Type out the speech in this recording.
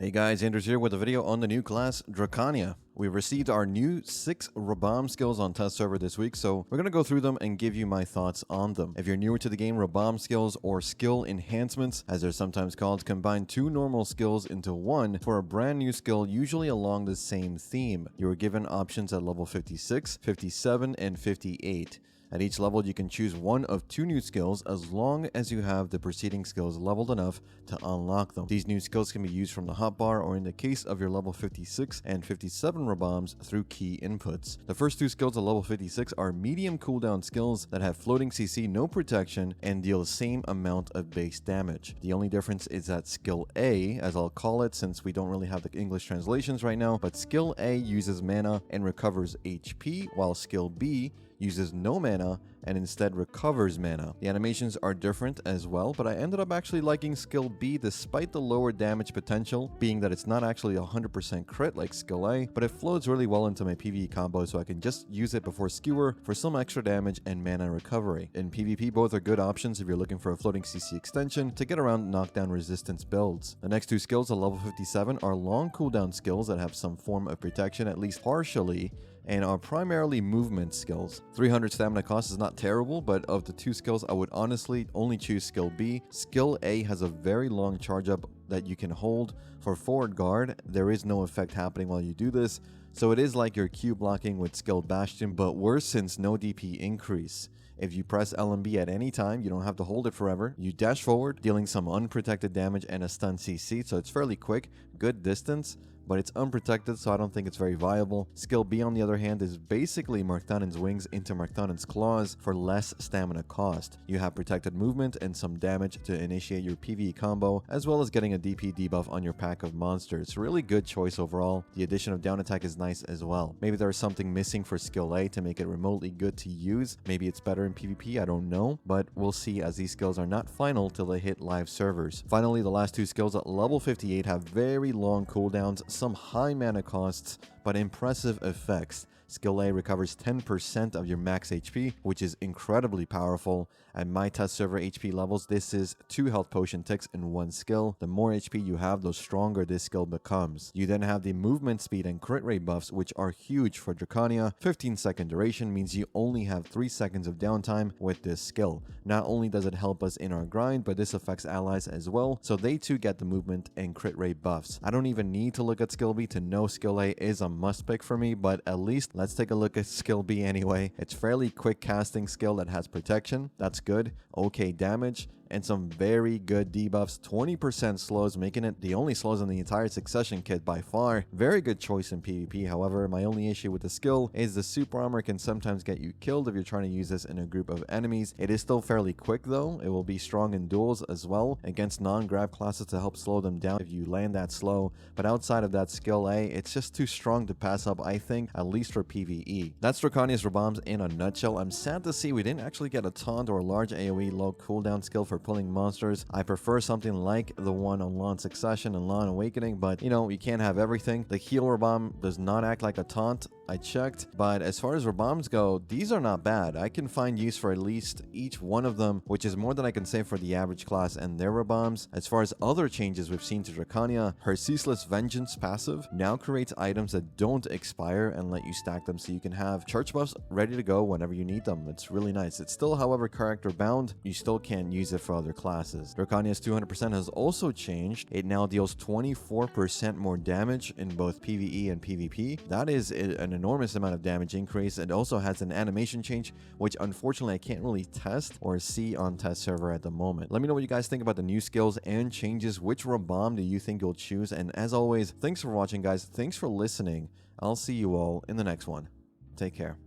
Hey guys, Andrews here with a video on the new class, Drakania. We've received our new 6 Rabam skills on test server this week, so we're going to go through them and give you my thoughts on them. If you're newer to the game, Rabam skills, or skill enhancements, as they're sometimes called, combine 2 normal skills into one for a brand new skill, usually along the same theme. You are given options at level 56, 57, and 58. At each level, you can choose one of 2 new skills as long as you have the preceding skills leveled enough to unlock them. These new skills can be used from the hotbar or in the case of your level 56 and 57 Rabams through key inputs. The first 2 skills at level 56 are medium cooldown skills that have floating CC, no protection, and deal the same amount of base damage. The only difference is that skill A, as I'll call it since we don't really have the English translations right now, but skill A uses mana and recovers HP, while skill B uses no mana and instead recovers mana. The animations are different as well, but I ended up actually liking skill B despite the lower damage potential, being that it's not actually 100% crit like skill A, but it flows really well into my PvE combo, so I can just use it before skewer for some extra damage and mana recovery. In PvP, both are good options if you're looking for a floating CC extension to get around knockdown resistance builds. The next 2 skills at level 57 are long cooldown skills that have some form of protection, at least partially, and are primarily movement skills. 300 stamina cost is not terrible, but of the 2 skills, I would honestly only choose skill B. Skill A has a very long charge up that you can hold for forward guard. There is no effect happening while you do this, so it is like your Q blocking with skill Bastion, but worse since no DP increase. If you press LMB at any time, you don't have to hold it forever. You dash forward, dealing some unprotected damage and a stun CC, so it's fairly quick, good distance, but it's unprotected, so I don't think it's very viable. Skill B, on the other hand, is basically Marktanen's wings into Marktanen's claws for less stamina cost. You have protected movement and some damage to initiate your PvE combo, as well as getting a DP debuff on your pack of monsters. Really good choice overall. The addition of down attack is nice as well. Maybe there's something missing for skill A to make it remotely good to use. Maybe it's better in PvP, I don't know, but we'll see, as these skills are not final till they hit live servers. Finally, the last 2 skills at level 58 have very long cooldowns, some high mana costs, but impressive effects. Skill A recovers 10% of your max HP, which is incredibly powerful. At my test server HP levels, this is 2 health potion ticks in 1 skill. The more HP you have, the stronger this skill becomes. You then have the movement speed and crit rate buffs, which are huge for Drakania. 15-second duration means you only have 3 seconds of downtime with this skill. Not only does it help us in our grind, but this affects allies as well, so they too get the movement and crit rate buffs. I don't even need to look at skill B to know skill A is a must pick for me, but at least let's take a look at skill B anyway. It's fairly quick casting skill that has protection. That's good. Okay damage, and some very good debuffs. 20% slows, making it the only slows in the entire succession kit by far. Very good choice in PvP. However, my only issue with the skill is the super armor can sometimes get you killed if you're trying to use this in a group of enemies. It is still fairly quick though. It will be strong in duels as well against non-grab classes to help slow them down if you land that slow. But outside of that skill A, it's just too strong to pass up, I think, at least for PvE. That's Drakania's Rabams in a nutshell. I'm sad to see we didn't actually get a taunt or a large AoE low cooldown skill for pulling monsters. I prefer something like the one on Lawn Succession and Lawn Awakening, but you know, you can't have everything. The heal Rabam does not act like a taunt. I checked, but as far as Rabams go, these are not bad. I can find use for at least each one of them, which is more than I can say for the average class and their Rabams. As far as other changes we've seen to Drakania, her Ceaseless Vengeance passive now creates items that don't expire and let you stack them so you can have church buffs ready to go whenever you need them. It's really nice. It's still, however, character bound. You still can't use it for other classes. Drakania's 200% has also changed. It now deals 24% more damage in both PvE and PvP. That is an enormous amount of damage increase. It also has an animation change, which unfortunately I can't really test or see on test server at the moment. Let me know what you guys think about the new skills and changes. Which Rabam do you think you'll choose? And as always, thanks for watching, guys. Thanks for listening. I'll see you all in the next one. Take care.